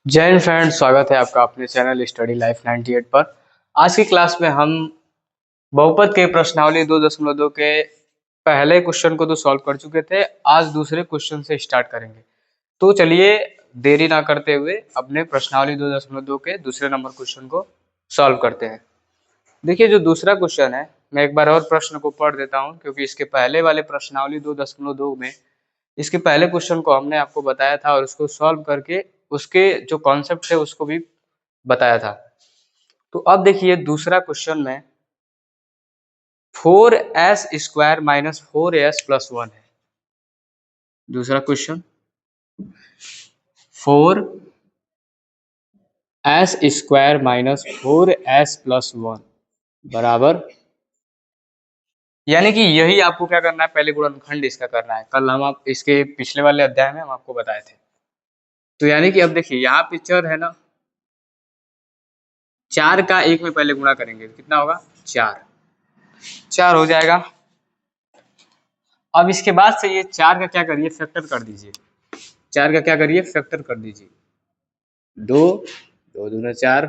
जय हिंद फ्रेंड, स्वागत है आपका अपने चैनल स्टडी लाइफ 98 पर। आज की क्लास में हम बहुपद के प्रश्नावली 2.2 के पहले क्वेश्चन को तो सॉल्व कर चुके थे। आज दूसरे क्वेश्चन से स्टार्ट करेंगे। तो चलिए देरी ना करते हुए अपने प्रश्नावली 2.2 के दूसरे नंबर क्वेश्चन को सॉल्व करते हैं। देखिए, जो दूसरा क्वेश्चन है, मैं एक बार और प्रश्न को पढ़ देता हूँ क्योंकि इसके पहले वाले प्रश्नावली 2.2 में इसके पहले क्वेश्चन को हमने आपको बताया था और उसको सॉल्व करके उसके जो कॉन्सेप्ट है उसको भी बताया था। तो अब देखिए दूसरा क्वेश्चन में 4s² माइनस 4as+1 है। दूसरा क्वेश्चन 4s² माइनस 4s+1 बराबर, यानी कि यही आपको क्या करना है, पहले गुणनखंड इसका करना है। कल हम आप इसके पिछले वाले अध्याय में हम आपको बताए थे। तो यानी कि अब देखिए यहाँ पे चर है ना, 4 का 1 में पहले गुणा करेंगे तो कितना होगा, 4 हो जाएगा। अब इसके बाद से ये 4 का क्या करिए, फैक्टर कर दीजिए। 4 का क्या करिए, फैक्टर कर दीजिए। 2 2 दूना 4,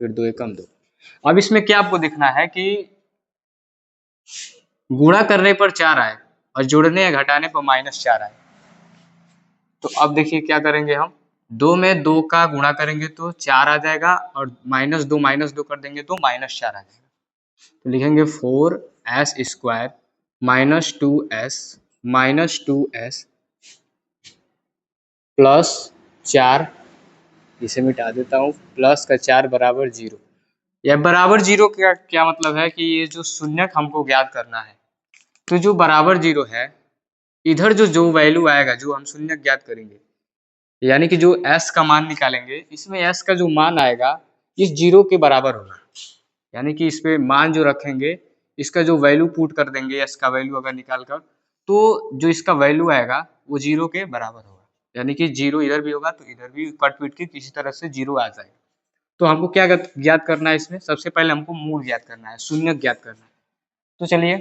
फिर 2 एकम 2। अब इसमें क्या आपको दिखना है कि गुणा करने पर 4 आए और जोड़ने या घटाने पर -4 आए। तो अब देखिए क्या करेंगे, हम 2 में 2 का गुणा करेंगे तो 4 आ जाएगा और -2 कर देंगे तो -4 आ जाएगा। तो लिखेंगे 4s² -2s प्लस 4, इसे मिटा देता हूँ, प्लस का 4 बराबर 0। यह बराबर 0 का क्या मतलब है कि ये जो शून्यक हमको ज्ञात करना है, तो जो बराबर 0 है इधर जो वैल्यू आएगा, जो हम शून्यक ज्ञात करेंगे, यानी कि जो s का मान निकालेंगे, इसमें s का जो मान आएगा इस 0 के बराबर होगा। यानी कि इस पे मान जो रखेंगे, इसका जो वैल्यू पुट कर देंगे, s का वैल्यू अगर निकाल कर, तो जो इसका वैल्यू आएगा वो 0 के बराबर होगा। यानी कि 0 इधर भी होगा तो इधर भी कट पीट के किसी तरह से 0 आ जाएगा। तो हमको क्या ज्ञात करना है, इसमें सबसे पहले हमको मूल ज्ञात करना है, शून्यक ज्ञात करना है। तो चलिए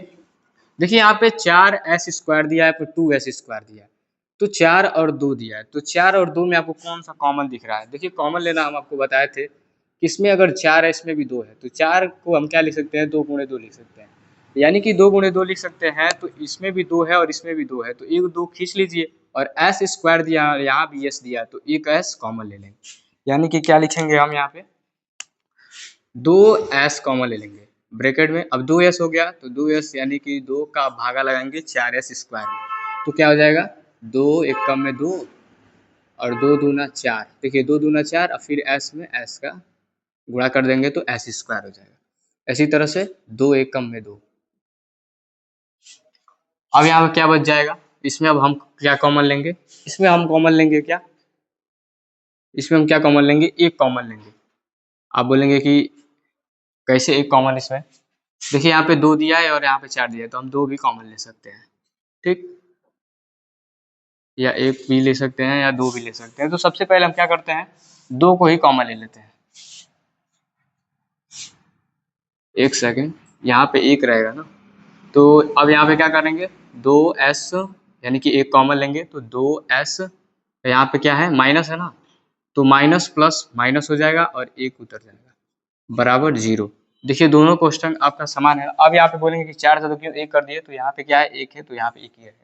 देखिए, यहाँ पे 4s² दिया है, फिर 2s² दिया है, तो 4 और 2 दिया है। तो 4 और 2 में आपको कौन सा कॉमन दिख रहा है? देखिए कॉमन लेना हम आपको बताए थे कि इसमें अगर 4 है, इसमें भी 2 है, तो 4 को हम क्या लिख सकते हैं, 2 गुणे 2 लिख सकते हैं। यानी कि 2 गुणे 2 लिख सकते हैं, तो इसमें भी 2 है और इसमें भी 2 है, तो एक 2 खींच लीजिए। और s² दिया, यहाँ भी s दिया, तो एक s कॉमन ले लेंगे। यानी कि क्या लिखेंगे हम यहाँ पे, 2s कॉमन ले लेंगे ब्रैकेट में। अब 2s हो गया तो 2s यानी कि 2 का भागा लगाएंगे 4s² में, तो क्या हो जाएगा, 2 एक कम में 2 और 2 दूना 4। देखिए 2 दूना 4 और फिर s में s का गुणा कर देंगे तो s² हो जाएगा। इसी तरह से 2 एक कम में 2। अब यहाँ पे क्या बच जाएगा, इसमें अब हम क्या कॉमन लेंगे, इसमें हम कॉमन लेंगे क्या, इसमें हम क्या कॉमन लेंगे, एक कॉमन लेंगे। आप बोलेंगे कि कैसे एक कॉमन, इसमें देखिए यहाँ पे 2 दिया है और यहाँ पे 4 दिया है, तो हम 2 भी कॉमन ले सकते हैं, ठीक, या 1 भी ले सकते हैं या 2 भी ले सकते हैं। तो सबसे पहले हम क्या करते हैं, 2 को ही कॉमन ले लेते हैं। एक सेकेंड, यहाँ पे 1 रहेगा ना, तो अब यहाँ पे क्या करेंगे, 2s यानी कि 1 कॉमन लेंगे तो 2s, यहाँ पे क्या है, माइनस है ना, तो माइनस प्लस माइनस हो जाएगा और 1 उतर जाएगा बराबर 0। देखिए दोनों क्वेश्चन आपका समान है। अब यहाँ पे बोलेंगे कि 4 था तो क्यों 1 कर दिए, तो यहाँ पे क्या है, 1 है तो यहाँ पे 1 ही है।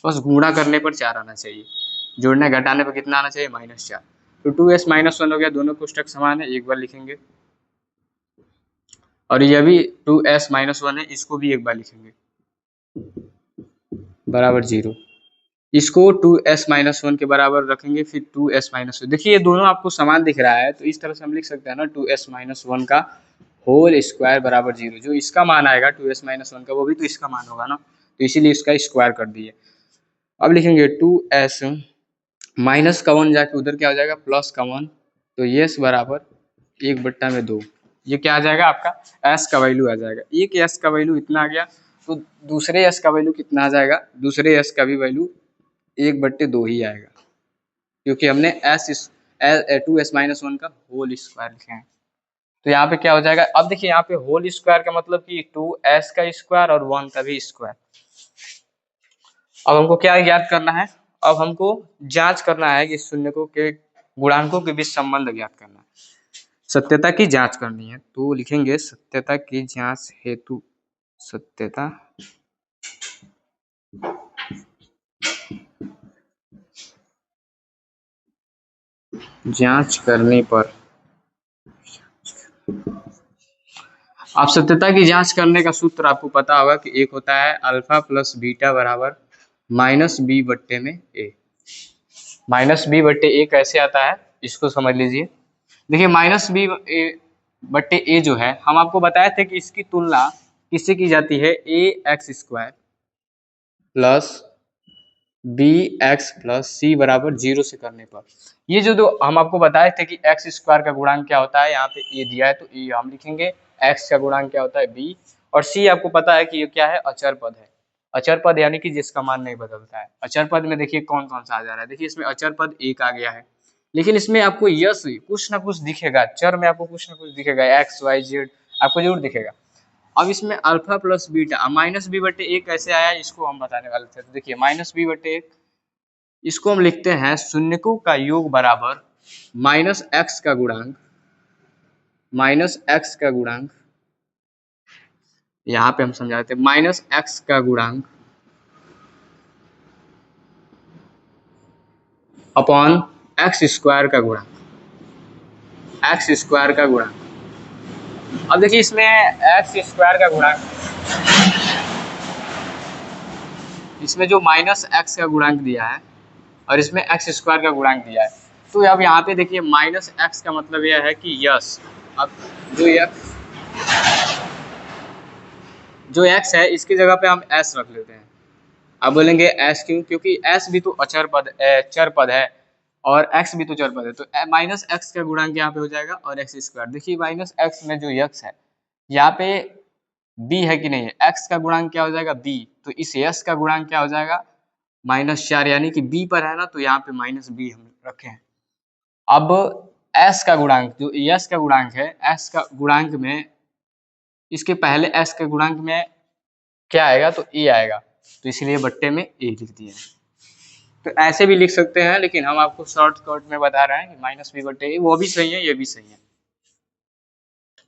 बस गुणा करने पर 4 आना चाहिए, जोड़ने घटाने पर कितना आना चाहिए, -4। तो 2s -1 हो गया, दोनों कोष्टक समान है, एक बार लिखेंगे। और यह भी 2s -1 है, इसको भी एक बार लिखेंगे बराबर 0। इसको 2s -1 के बराबर रखेंगे, फिर 2s -1। देखिए ये दोनों आपको समान दिख रहा है, तो इस तरह से हम लिख सकते हैं ना, 2s -1 का होल स्क्वायर बराबर 0। जो इसका मान आएगा 2s -1 का, वो भी तो इसका मान होगा ना, तो इसीलिए इसका स्क्वायर कर दिए। अब लिखेंगे 2s माइनस का 1 जाके उधर क्या हो जाएगा, प्लस का 1, तो यस बराबर 1/2। ये क्या आ जाएगा, आपका s का वैल्यू आ जाएगा। एक s का वैल्यू इतना आ गया, तो दूसरे s का वैल्यू कितना आ जाएगा, दूसरे s का भी वैल्यू 1/2 ही आएगा, क्योंकि हमने s 2s -1 का होल स्क्वायर लिखे हैं। तो यहाँ पे क्या हो जाएगा, अब देखिए यहाँ पे होल स्क्वायर का मतलब कि 2s का स्क्वायर और 1 का भी स्क्वायर। अब हमको क्या ज्ञात करना है, अब हमको जांच करना है कि शून्य को के गुणांकों के बीच संबंध ज्ञात करना है, सत्यता की जांच करनी है। तो लिखेंगे सत्यता की जांच हेतु सत्यता जांच करने पर, आप सत्यता की जांच करने का सूत्र आपको पता होगा कि एक होता है अल्फा प्लस बीटा बराबर माइनस बी बट्टे में ए। माइनस बी बट्टे ए कैसे आता है इसको समझ लीजिए। देखिए माइनस बी बट्टे ए जो है, हम आपको बताए थे कि इसकी तुलना किससे की जाती है, A X square plus B X plus C बराबर 0 से करने पर। ये जो हम आपको बताए थे कि एक्स स्क्वायर का गुणांक क्या होता है, यहाँ पे ए दिया है तो ए हम लिखेंगे, एक्स का गुणांक क्या होता है बी, और सी आपको पता है कि ये क्या है, अचर पद है। अचर पद यानी कि जिसका मान नहीं बदलता है। अचर पद में देखिए कौन कौन सा आ जा रहा है, देखिए इसमें अचर पद एक आ गया है, लेकिन इसमें आपको यस कुछ ना कुछ दिखेगा, चर में आपको कुछ ना कुछ दिखेगा, एक्स वाई जेड आपको जरूर दिखेगा। अब इसमें alpha plus beta, minus b बटे एक कैसे आया इसको हम बताने वाले थे। तो देखिए माइनस बी बटे एक, इसको हम लिखते हैं शून्यकों का योग बराबर माइनस एक्स का गुणांक, माइनस एक्स का गुणांक, यहाँ पे हम समझाते हैं माइनस एक्स का गुणांक अपॉन एक्स स्क्वायर का गुणांक, एक्स स्क्वायर का गुणांक। अब देखिए इसमें एक्स स्क्वायर का गुणांक, इसमें जो माइनस एक्स का गुणांक दिया है और इसमें एक्स स्क्वायर का गुणांक दिया है, तो अब यहाँ पे देखिए माइनस एक्स का मतलब यह है कि यस, अब जो एक्स है इसकी जगह पे हम एस रख लेते हैं। अब बोलेंगे एस क्यों, क्योंकि एस भी तो अचर पद चर पद है और एक्स भी तो चर पद है, तो माइनस एक्स का गुणांक यहाँ पे हो जाएगा और एक्स स्क्वायर। देखिए माइनस एक्स में जो यक्स है यहाँ पे बी है कि नहीं है, एक्स का गुणांक क्या हो जाएगा बी, तो इस यस का गुणांक क्या हो जाएगा -4, यानी कि बी पर है ना, तो यहाँ पे माइनस बी हम रखे हैं। अब एस का गुणांक, जो यस का गुणांक है, एस का गुणांक में इसके पहले एस के गुणांक में क्या आएगा, तो ए आएगा, तो इसलिए बट्टे में ए लिख दिया। तो ऐसे भी लिख सकते हैं, लेकिन हम आपको शॉर्टकट में बता रहे हैं कि माइनस बी बट्टे ए, वो भी सही है ये भी सही है।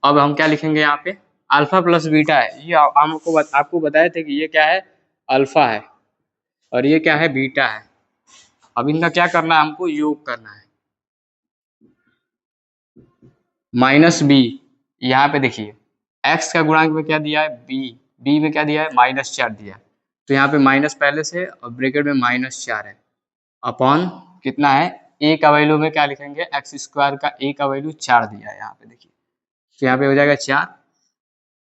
अब हम क्या लिखेंगे यहाँ पे, अल्फा प्लस बीटा है, ये हमको आपको बताए थे कि ये क्या है, अल्फा है और ये क्या है, बीटा है। अब इनका क्या करना है, हमको योग करना है। माइनस बी, यहाँ पे देखिए एक्स का गुणांक में क्या दिया है बी, बी में क्या दिया है -4 दिया है, तो यहाँ पे माइनस पहले से और ब्रैकेट में -4 है, अपॉन कितना है, ए का वैल्यू में क्या लिखेंगे, एक्स स्क्वायर का ए का वैल्यू 4 दिया है यहाँ पे देखिए, तो यहाँ पे हो जाएगा 4।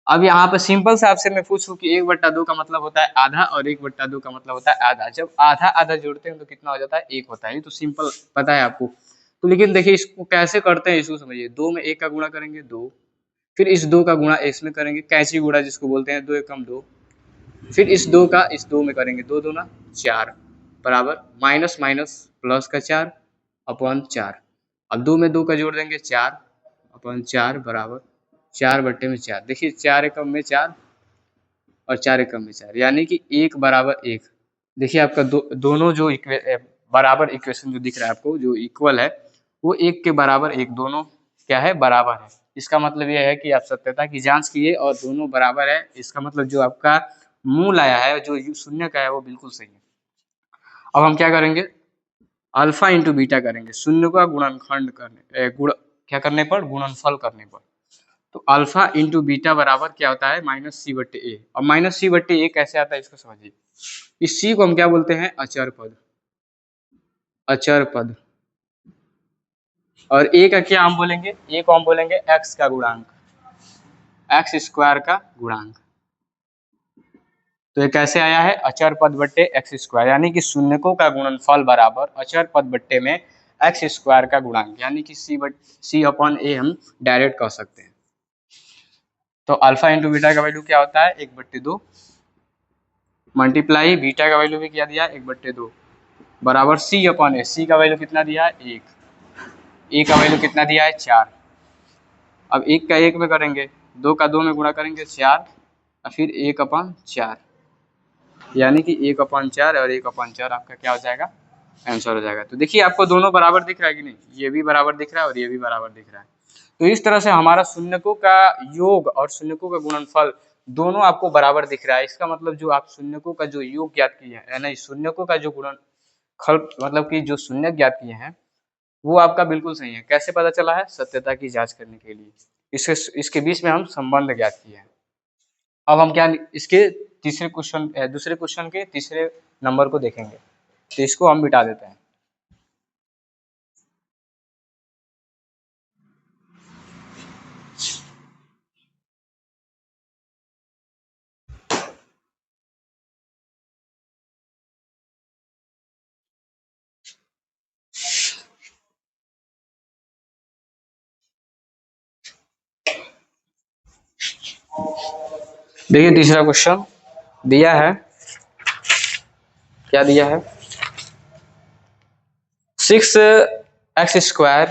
अब यहाँ पे सिंपल से आपसे मैं पूछूं कि 1/2 का मतलब होता है आधा और 1/2 का मतलब होता है आधा, जब आधा आधा जोड़ते हैं तो कितना हो जाता है, 1 होता है, ये तो सिंपल पता है आपको। तो लेकिन देखिए इसको कैसे करते हैं इसको समझिए, 2 में 1 का गुणा करेंगे 2, फिर इस 2 का गुणा इसमें करेंगे, कैंची गुणा जिसको बोलते हैं, 2 एकम 2, फिर इस 2 का इस 2 में करेंगे, 2 दूना 4 बराबर माइनस माइनस प्लस का 4 अपॉन 4। अब 2 में 2 का जोड़ देंगे 4 अपॉन 4 बराबर 4/4। देखिए 4 एकम में 4 और 4 एकम में 4, यानी कि 1 बराबर 1। देखिए आपका दोनों जो बराबर इक्वेशन जो दिख रहा है आपको, जो इक्वल है वो 1 के बराबर 1, दोनों क्या है, बराबर है। इसका मतलब यह है कि आप सत्यता की जांच किए और दोनों बराबर है, इसका मतलब जो आपका मूल आया है, जो शून्य का है, वो बिल्कुल सही है। अब हम क्या करेंगे, अल्फा इंटू बीटा करेंगे, शून्य का गुणनखंड करने क्या करने पर, गुणनफल करने पर। तो अल्फा इंटू बीटा बराबर क्या होता है, -c/a। और -c/a कैसे आता है इसको समझिए, इस c को हम क्या बोलते हैं, अचर पद, अचर पद, और a का क्या हम बोलेंगे, a को हम बोलेंगे x का गुणांक, एक्स स्क्वायर का गुणांक। तो ये कैसे आया है, अचर पद बट्टे एक्स स्क्वायर, यानी कि शून्यकों का गुणनफल बराबर अचर पद बट्टे में एक्स स्क्वायर का गुणांक, यानी कि c/a हम डायरेक्ट कह सकते हैं। तो अल्फा इंटू बीटा का वैल्यू क्या होता है, 1/2 मल्टीप्लाई बीटा का वैल्यू भी क्या दिया है, 1/2 बराबर c/a। c का वैल्यू कितना दिया है 1, a का वैल्यू कितना दिया है 4। अब 1 का 1 में करेंगे, 2 का 2 में गुणा करेंगे 4 और फिर 1/4, यानी कि 1/4 और 1/4 आपका क्या हो जाएगा आंसर हो जाएगा। तो देखिए आपको दोनों बराबर दिख रहा है कि नहीं, ये भी बराबर दिख रहा है और ये भी बराबर दिख रहा है। तो इस तरह से हमारा शून्यकों का योग और शून्यकों का गुणनफल दोनों आपको बराबर दिख रहा है। इसका मतलब जो आप शून्यकों का जो योग ज्ञात किए हैं, नहीं शून्यकों का जो गुणनफल मतलब कि जो शून्य ज्ञात किए हैं वो आपका बिल्कुल सही है। कैसे पता चला है? सत्यता की जांच करने के लिए इसके बीच में हम संबंध ज्ञात किए हैं। अब हम क्या इसके दूसरे क्वेश्चन के तीसरे नंबर को देखेंगे, तो इसको हम मिटा देते हैं। देखिए तीसरा क्वेश्चन दिया है, क्या दिया है? 6x²।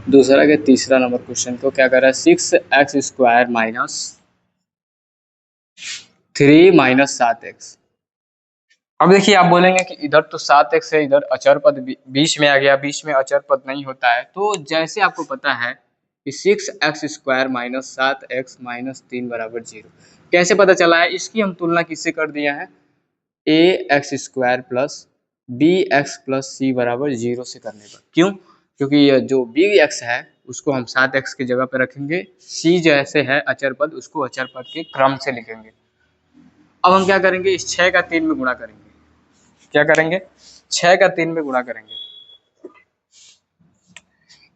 दूसरा के तीसरा नंबर क्वेश्चन को क्या कर रहा है? 6x² minus 3 minus 7x। अब देखिए आप बोलेंगे कि इधर तो 7x है, इधर अचर पद बीच में आ गया, बीच में अचर पद नहीं होता है। तो जैसे आपको पता है कि 6x² माइनस 7x माइनस 3 बराबर 0, कैसे पता चला है? इसकी हम तुलना किससे कर दिया है? ax² plus bx plus c बराबर 0 से करने पर। क्यों? क्योंकि ये जो bx है उसको हम 7x की जगह पर रखेंगे, c जैसे है अचर पद उसको अचर पद के क्रम से लिखेंगे। अब हम क्या करेंगे? इस 6 का 3 में गुणा करेंगे। क्या करेंगे? 6 का 3 में गुणा करेंगे।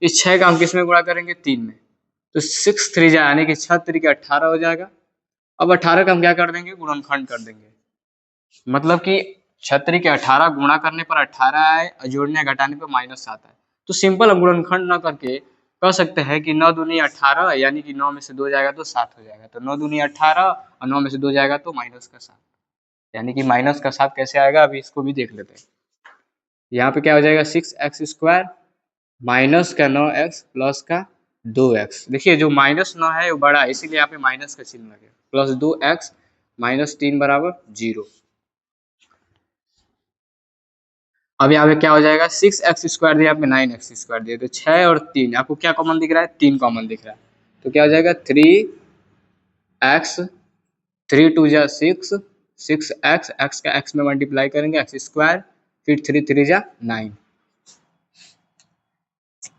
इस 6 का हम किस में गुणा करेंगे? 3 में। तो 6 3 जा यानी कि 6 3 के 18 हो जाएगा। अब 18 का हम क्या कर देंगे? गुणनखंड कर देंगे। मतलब कि 6 3 के 18 गुणा करने पर 18 आए और जोड़ने घटाने पर -7 आए। तो सिंपल हम गुणनखंड न करके कह सकते हैं कि 9 दूनी 18 यानी कि 9 में से 2 जाएगा तो 7 हो जाएगा। तो 9 दूनी 18 और 9 में से 2 जाएगा तो -7, यानी कि -7 कैसे आएगा? अभी इसको भी देख लेते हैं। यहाँ पे क्या हो जाएगा? 6x² माइनस का 9x प्लस का 2x। देखिए जो -9 है वो बड़ा है, इसीलिए यहाँ पे माइनस का चिन्ह लगे, प्लस 2x माइनस 3 बराबर 0। अब यहाँ पे क्या हो जाएगा? 6x² दिया, यहाँ पे 9x² दिया, तो 6 और 3 आपको क्या कॉमन दिख रहा है? 3 कॉमन दिख रहा है। तो क्या हो जाएगा? 3x 3 2 जा 6, 6x x का x में मल्टीप्लाई करेंगे x², फिर 3 3 जा 9।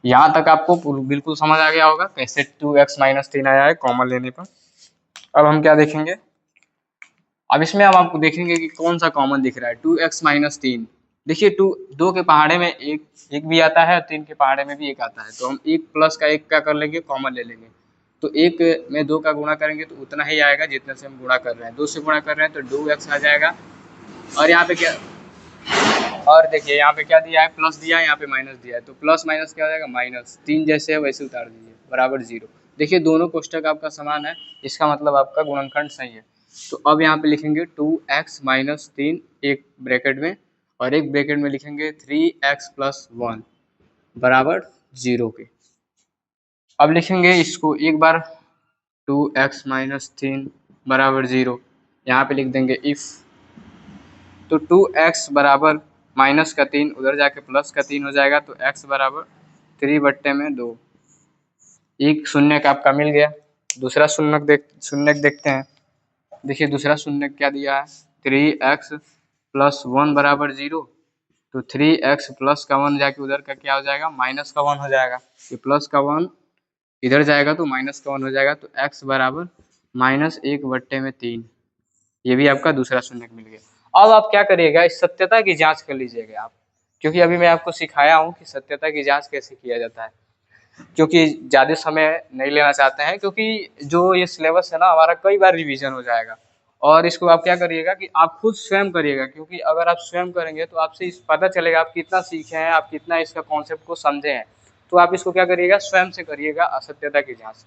यहाँ तक आपको बिल्कुल समझ आ गया होगा कैसे 2x माइनस 3 आया है कॉमन लेने पर। अब हम क्या देखेंगे? अब इसमें हम आपको देखेंगे कि कौन सा कॉमन दिख रहा है। 2x माइनस 3, देखिए 2 के पहाड़े में एक भी आता है और 3 के पहाड़े में भी एक आता है। तो हम एक प्लस का एक क्या कर लेंगे? कॉमन ले लेंगे। तो एक में 2 का गुणा करेंगे तो उतना ही आएगा जितने से हम गुणा कर रहे हैं। 2 से गुणा कर रहे हैं तो 2x आ जाएगा। और यहाँ पे क्या, और देखिए यहाँ पे क्या दिया है? प्लस दिया है, यहाँ पे माइनस दिया है। तो प्लस माइनस क्या हो जाएगा? माइनस। 3 जैसे है वैसे उतार दीजिए, बराबर 0। देखिए दोनों कोष्टक आपका समान है, इसका मतलब आपका गुणनखंड सही है। तो अब यहाँ पे लिखेंगे 2x माइनस 3 एक ब्रैकेट में, और एक ब्रैकेट में लिखेंगे 3x प्लस 1 बराबर 0 के। अब लिखेंगे इसको एक बार, 2x माइनस 3 बराबर 0, यहाँ पे लिख देंगे इफ। तो 2x बराबर माइनस का 3 उधर जाके प्लस का 3 हो जाएगा, तो x बराबर 3/2। एक शून्य का आपका मिल गया। दूसरा शून्य देखते हैं। देखिए दूसरा शून्य क्या दिया है? 3x प्लस 1 बराबर 0। तो 3x प्लस का 1 जाके उधर का क्या हो जाएगा? माइनस का 1 हो जाएगा। ये प्लस का 1 इधर जाएगा तो माइनस का 1 हो जाएगा। तो x बराबर -1/3। ये भी आपका दूसरा शून्य मिल गया। अब आप क्या करिएगा? इस सत्यता की जांच कर लीजिएगा आप, क्योंकि अभी मैं आपको सिखाया हूँ कि सत्यता की जांच कैसे किया जाता है। क्योंकि ज़्यादा समय नहीं लेना चाहते हैं, क्योंकि जो ये सिलेबस है ना हमारा कई बार रिवीजन हो जाएगा। और इसको आप क्या करिएगा कि आप खुद स्वयं करिएगा, क्योंकि अगर आप स्वयं करेंगे तो आपसे इस पता चलेगा आप कितना सीखे हैं, आप कितना इसका कॉन्सेप्ट को समझे हैं। तो आप इसको क्या करिएगा? स्वयं से करिएगा असत्यता की जाँच।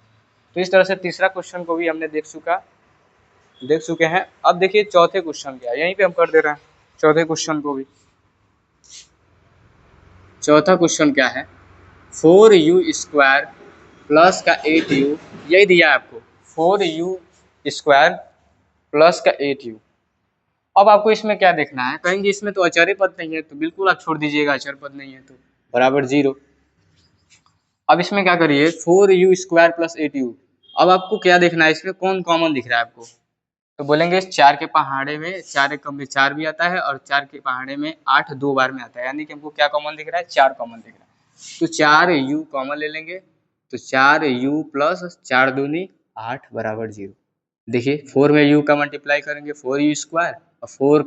तो इस तरह से तीसरा क्वेश्चन को भी हमने देख चुके हैं। अब देखिए चौथे क्वेश्चन क्या है, यहीं पे हम कर दे रहे हैं चौथे क्वेश्चन को भी। चौथा क्वेश्चन क्या है? 4u² प्लस का 8u, यही दिया है आपको, 4u² प्लस का 8u। अब आपको इसमें क्या देखना है, कहेंगे इसमें तो अचर पद नहीं है, तो बिल्कुल आप छोड़ दीजिएगा, अचर पद नहीं है तो बराबर 0। अब इसमें क्या करिए 4u² प्लस 8u। अब आपको क्या देखना है, इसमें कौन कॉमन दिख रहा है आपको, तो बोलेंगे 4 के पहाड़े में 4 एकम में 4 भी आता है और 4 के पहाड़े में 8 दो बार में आता है, यानी कि हमको क्या कॉमन दिख रहा है, 4 कॉमन दिख रहा है। तो 4u कॉमन ले लेंगे, तो 4u प्लस 4 दूनी 8 बराबर 0। देखिए 4 में u का मल्टीप्लाई करेंगे 4u² और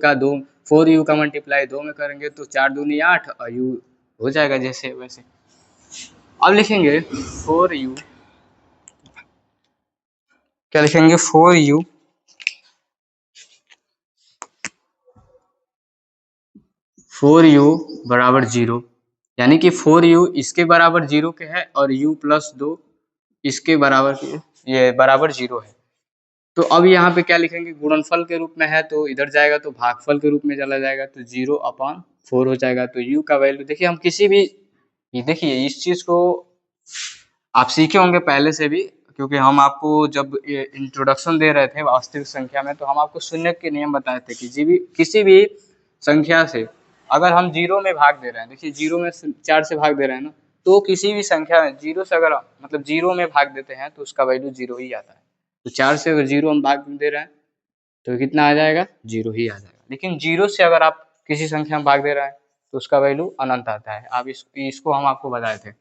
4u का मल्टीप्लाई 2 में करेंगे तो 4 दूनी 8 और u हो जाएगा जैसे वैसे। अब लिखेंगे 4u, क्या लिखेंगे 4u बराबर 0, यानी कि 4u इसके बराबर 0 के है और u प्लस 2 इसके बराबर के, ये बराबर 0 है। तो अब यहाँ पे क्या लिखेंगे, गुणनफल के रूप में है तो इधर जाएगा तो भागफल के रूप में चला जाएगा, तो 0/4 हो जाएगा। तो u का वैल्यू देखिए, हम किसी भी, ये देखिए इस चीज को आप सीखे होंगे पहले से भी, क्योंकि हम आपको जब इंट्रोडक्शन दे रहे थे वास्तविक संख्या में तो हम आपको शून्य के नियम बताए थे कि किसी भी संख्या से अगर हम 0 में भाग दे रहे हैं, देखिए 0 में 4 से भाग दे रहे हैं ना, तो किसी भी संख्या में 0 से अगर मतलब 0 में भाग देते हैं तो उसका वैल्यू 0 ही आता है। तो 4 से अगर 0 हम भाग दे रहे हैं तो कितना आ जाएगा, 0 ही आ जाएगा। लेकिन 0 से अगर आप किसी संख्या में भाग दे रहे हैं तो उसका वैल्यू अनंत आता है। आप इसको हम आपको बताए थे।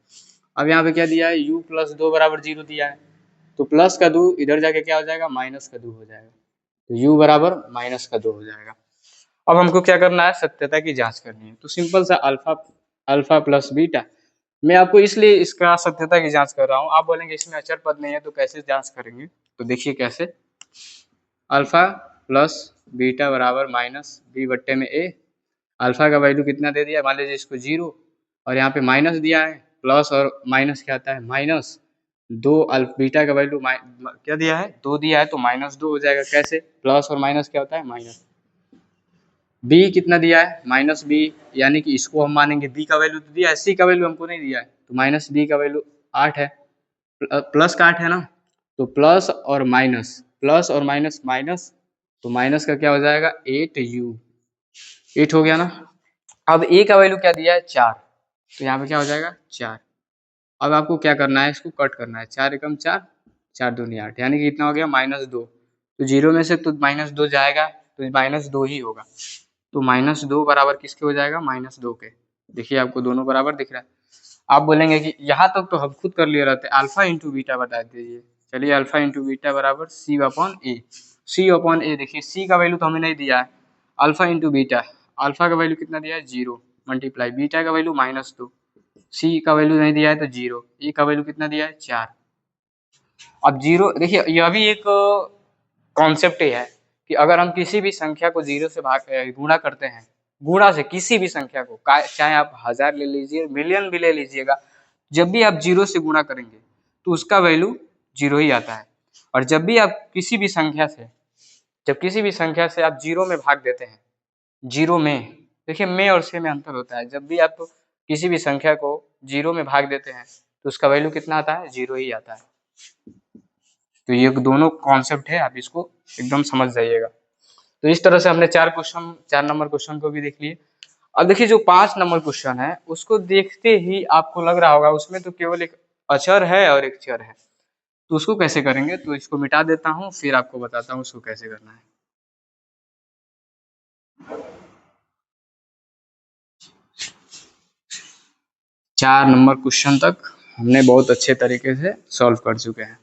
अब यहाँ पे क्या दिया है, u प्लस 2 बराबर 0 दिया है, तो प्लस का 2 इधर जाके क्या हो जाएगा, माइनस का 2 हो जाएगा, तो u बराबर माइनस का 2 हो जाएगा। अब हमको क्या करना है, सत्यता की जांच करनी है। तो सिंपल सा अल्फा प्लस बीटा, मैं आपको इसलिए इसका सत्यता की जांच कर रहा हूँ। आप बोलेंगे इसमें अचर पद नहीं है तो कैसे जांच करेंगे, तो देखिए कैसे, अल्फा प्लस बीटा बराबर माइनस बी बट्टे में ए। अल्फा का वैल्यू कितना दे दिया, मान लीजिए इसको 0 और यहाँ पे माइनस दिया है, प्लस और माइनस क्या आता है, माइनस 2। बीटा का वैल्यू क्या दिया है, 2 दिया है, तो -2 हो जाएगा। कैसे, प्लस और माइनस क्या होता है, माइनस। बी कितना दिया है, माइनस बी, यानी कि इसको हम मानेंगे बी का वैल्यू तो दिया है, सी का वैल्यू हमको नहीं दिया है, तो माइनस बी का वैल्यू 8 है, प्लस का 8 है ना, तो प्लस और माइनस, प्लस और माइनस माइनस, तो माइनस का क्या हो जाएगा 8u, 8 हो गया ना। अब ए का वैल्यू क्या दिया है, 4, तो यहाँ पे क्या हो जाएगा 4। अब आपको क्या करना है, इसको कट करना है, 4 एकम 4, 4 दूनी 8, यानी कि कितना हो गया -2। तो 0 में से तो -2 जाएगा तो -2 ही होगा, तो -2 बराबर किसके हो जाएगा, -2 के। देखिए आपको दोनों बराबर दिख रहा है। आप बोलेंगे कि यहाँ तक तो हम खुद कर लिए रहते, अल्फा इंटू बीटा बता दीजिए। चलिए अल्फा इंटू बीटा बराबर c/a, c/a। देखिए c का वैल्यू तो हमें नहीं दिया है, अल्फा इंटू बीटा, अल्फा का वैल्यू कितना दिया है 0 मल्टीप्लाई बीटा का वैल्यू -2, सी का वैल्यू नहीं दिया है तो 0, ए का वैल्यू कितना दिया है 4। अब 0, देखिए यह भी एक कॉन्सेप्ट है कि अगर हम किसी भी संख्या को 0 से गुणा करते हैं, गुणा से किसी भी संख्या को, चाहे आप 1000 ले लीजिए, मिलियन भी ले लीजिएगा, जब भी आप 0 से गुणा करेंगे तो उसका वैल्यू 0 ही आता है। और जब भी आप किसी भी संख्या से, जब किसी भी संख्या से आप 0 में भाग देते हैं, 0 में, देखिए में और से में अंतर होता है, जब भी आप किसी भी संख्या को 0 में भाग देते हैं तो उसका वैल्यू कितना आता है, 0 ही आता है। तो ये दोनों कॉन्सेप्ट है, आप इसको एकदम समझ जाइएगा। तो इस तरह से हमने 4 नंबर क्वेश्चन को भी देख लिए। अब देखिए जो 5 नंबर क्वेश्चन है उसको देखते ही आपको लग रहा होगा उसमें तो केवल एक अचर है और एक चर है, तो उसको कैसे करेंगे, तो इसको मिटा देता हूँ फिर आपको बताता हूँ उसको कैसे करना है। 4 नंबर क्वेश्चन तक हमने बहुत अच्छे तरीके से सॉल्व कर चुके हैं।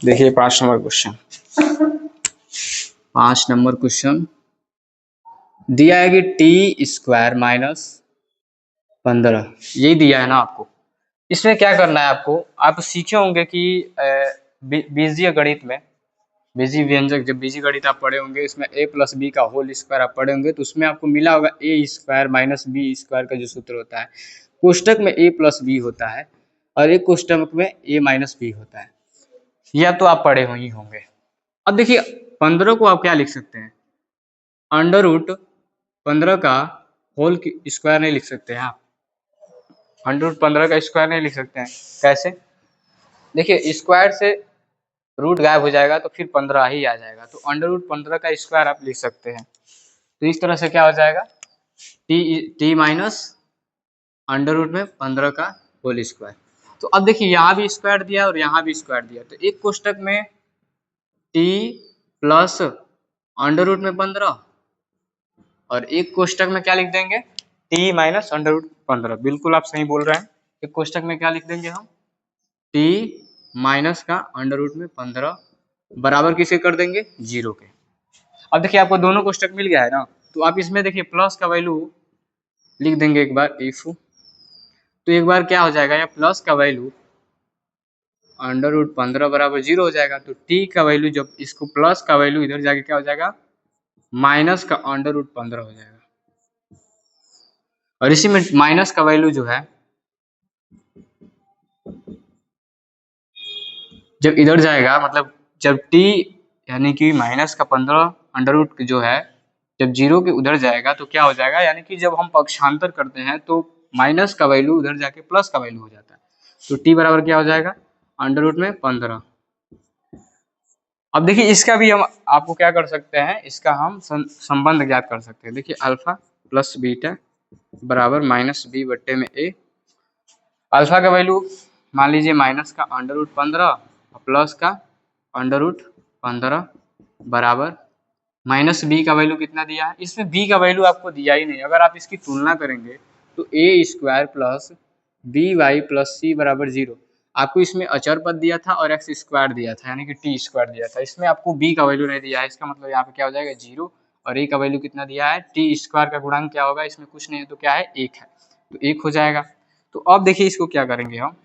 देखिए 5 नंबर क्वेश्चन, 5 नंबर क्वेश्चन दिया है कि t² माइनस 15, यही दिया है ना आपको। इसमें क्या करना है आपको, आप सीखे होंगे कि बीजीय गणित में, बीजीय व्यंजक, जब बीजीय गणित आप पढ़े होंगे इसमें a प्लस बी का होल स्क्वायर आप पढ़े होंगे, तो उसमें आपको मिला होगा a² माइनस b² का जो सूत्र होता है, कोष्टक में a प्लस बी होता है और एक कोष्टक में a माइनस बी होता है, यह तो आप पढ़े ही होंगे। अब देखिए 15 को आप क्या लिख सकते हैं, अंडर रूट 15 का होल स्क्वायर नहीं लिख सकते हैं आप, 100√15 का स्क्वायर नहीं लिख सकते हैं, कैसे? देखिए स्क्वायर से रूट गायब हो जाएगा तो फिर 15 ही आ जाएगा, तो √15 का स्क्वायर आप लिख सकते हैं। तो इस तरह से क्या हो जाएगा, टी माइनस √15 का होल स्क्वायर। तो अब देखिए यहाँ भी स्क्वायर दिया और यहाँ भी स्क्वायर दिया, तो एक कोष्टक में टी प्लस √15 और एक कोष्टक में क्या लिख देंगे, टी माइनस √15। बिल्कुल आप सही बोल रहे हैं। एक कोष्टक में क्या लिख देंगे हम, टी माइनस का √15 बराबर किसे कर देंगे, 0 के। अब देखिए आपको दोनों कोष्टक मिल गया है ना, तो आप इसमें देखिए प्लस का वैल्यू लिख देंगे एक बार इफ, तो एक बार क्या हो जाएगा, या प्लस का वैल्यू √15 बराबर 0 हो जाएगा। तो टी का वैल्यू, जब इसको प्लस का वैल्यू इधर जाके क्या हो जाएगा, माइनस का √15 हो जाएगा। और इसी में माइनस का वैल्यू जो है जब इधर जाएगा, मतलब जब टी यानी कि माइनस का 15 अंडर जो है जब 0 के उधर जाएगा तो क्या हो जाएगा, यानी कि जब हम पक्षांतर करते हैं तो माइनस का वैल्यू उधर जाके प्लस का वैल्यू हो जाता है। तो टी बराबर क्या हो जाएगा, √15। अब देखिए इसका भी हम आपको क्या कर सकते हैं, इसका हम संबंध ज्ञात कर सकते हैं। देखिए अल्फा प्लस बीटा बराबर -b/a। अल्फा का वैल्यू मान लीजिए माइनस का √15 और प्लस का √15 बराबर माइनस बी का वैल्यू कितना दिया है, इसमें बी का वैल्यू आपको दिया ही नहीं। अगर आप इसकी तुलना करेंगे तो a² plus by plus c बराबर 0, आपको इसमें अचर पद दिया था और x² दिया था यानी कि t² दिया था, इसमें आपको b का वैल्यू नहीं दिया है। इसका मतलब यहाँ पे क्या हो जाएगा 0, और a का वैल्यू कितना दिया है, t² का गुणांक क्या होगा, इसमें कुछ नहीं है तो क्या है 1 है, तो 1 हो जाएगा। तो अब देखिए इसको क्या करेंगे हम,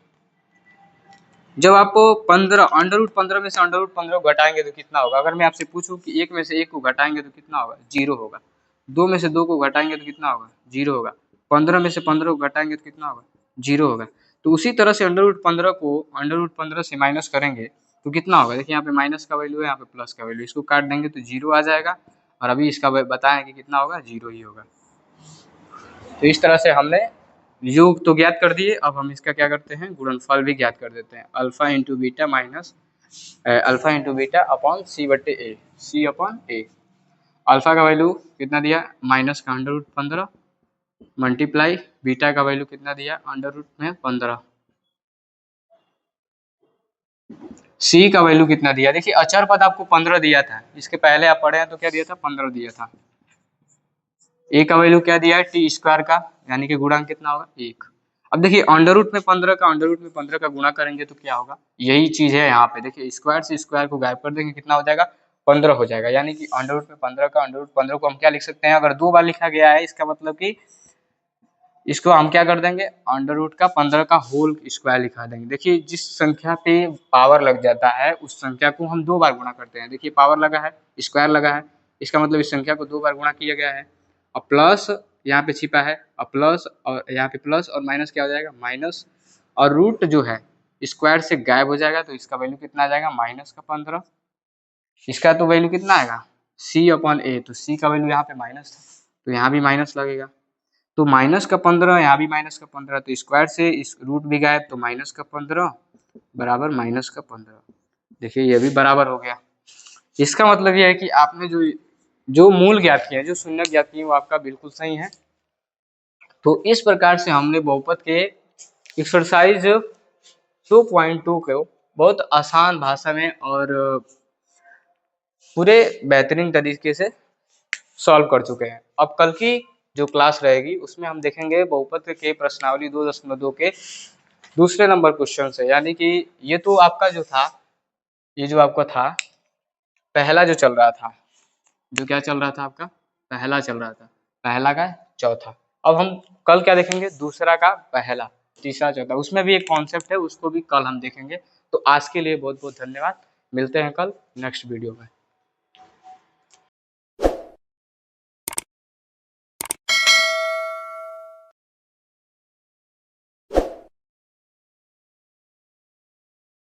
जब आप 15 में से √15 को घटाएंगे तो कितना होगा। अगर मैं आपसे पूछूं कि 1 में से 1 को घटाएंगे तो कितना होगा, 0 होगा। 2 में से 2 को घटाएंगे तो कितना होगा, 0 होगा। 15 में से 15 को घटाएंगे तो कितना होगा, 0 होगा। तो उसी तरह से √15 को √15 से माइनस करेंगे तो कितना होगा, देखिए यहाँ पे माइनस का वैल्यू है, यहाँ पे प्लस का वैल्यू, इसको काट देंगे तो 0 आ जाएगा। और अभी इसका बताएं कि कितना होगा, 0 ही होगा। तो इस तरह से हमने योग तो ज्ञात कर दिए, अब हम इसका क्या करते हैं, गुणनफल भी ज्ञात कर देते हैं। Alpha into beta upon c/a, c/a। Alpha का वैल्यू कितना दिया, माइनस का √15 मल्टीप्लाई बीटा का वैल्यू कितना दिया, √15। c का वैल्यू कितना दिया, देखिए अचर पद आपको 15 दिया था, इसके पहले आप पढ़े हैं तो क्या दिया था, 15 दिया था। a का वैल्यू क्या दिया है, t² का, यानी कि गुणांक कितना होगा, 1। अब देखिए √15 का गुणा करेंगे तो क्या होगा, यही चीज है यहाँ पे। देखिए स्क्वायर से स्क्वायर को गायब कर देंगे, कितना हो जाएगा, 15 हो जाएगा। यानी कि √15 का √15 को हम क्या लिख सकते हैं, अगर 2 बार लिखा गया है इसका मतलब कि इसको हम क्या कर देंगे, √15 का होल स्क्वायर लिखा देंगे। देखिए जिस संख्या पे पावर लग जाता है उस संख्या को हम 2 बार गुणा करते हैं। देखिए पावर लगा है, स्क्वायर लगा है, इसका मतलब इस संख्या को 2 बार गुणा किया गया है। और प्लस यहाँ पे छिपा है, और प्लस और यहाँ पे प्लस और माइनस क्या हो जाएगा, माइनस, और रूट जो है स्क्वायर से गायब हो जाएगा तो इसका वैल्यू कितना आ जाएगा, -15। इसका तो वैल्यू कितना आएगा, c/a, तो c का वैल्यू यहाँ पे माइनस था तो यहाँ भी माइनस लगेगा। तो -15 यहाँ भी -15, तो स्क्वायर से इस रूट भी गायब, तो -15 बराबर -15। देखिए ये भी बराबर हो गया। इसका मतलब ये है कि आपने जो मूल ज्ञात किया है, जो शून्य ज्ञात किए, वो आपका बिल्कुल सही है। तो इस प्रकार से हमने बहुपद के एक्सरसाइज 2.2 को बहुत आसान भाषा में और पूरे बेहतरीन तरीके से सॉल्व कर चुके हैं। अब कल की जो क्लास रहेगी उसमें हम देखेंगे बहुपद के प्रश्नावली 2.2 के दूसरे नंबर क्वेश्चन से। यानी कि ये तो आपका जो था, ये जो आपका था पहला जो चल रहा था, जो क्या चल रहा था आपका, पहला चल रहा था, पहला का चौथा। अब हम कल क्या देखेंगे, दूसरा का पहला, तीसरा चौथा, उसमें भी एक कॉन्सेप्ट है, उसको भी कल हम देखेंगे। तो आज के लिए बहुत बहुत धन्यवाद, मिलते हैं कल नेक्स्ट वीडियो में।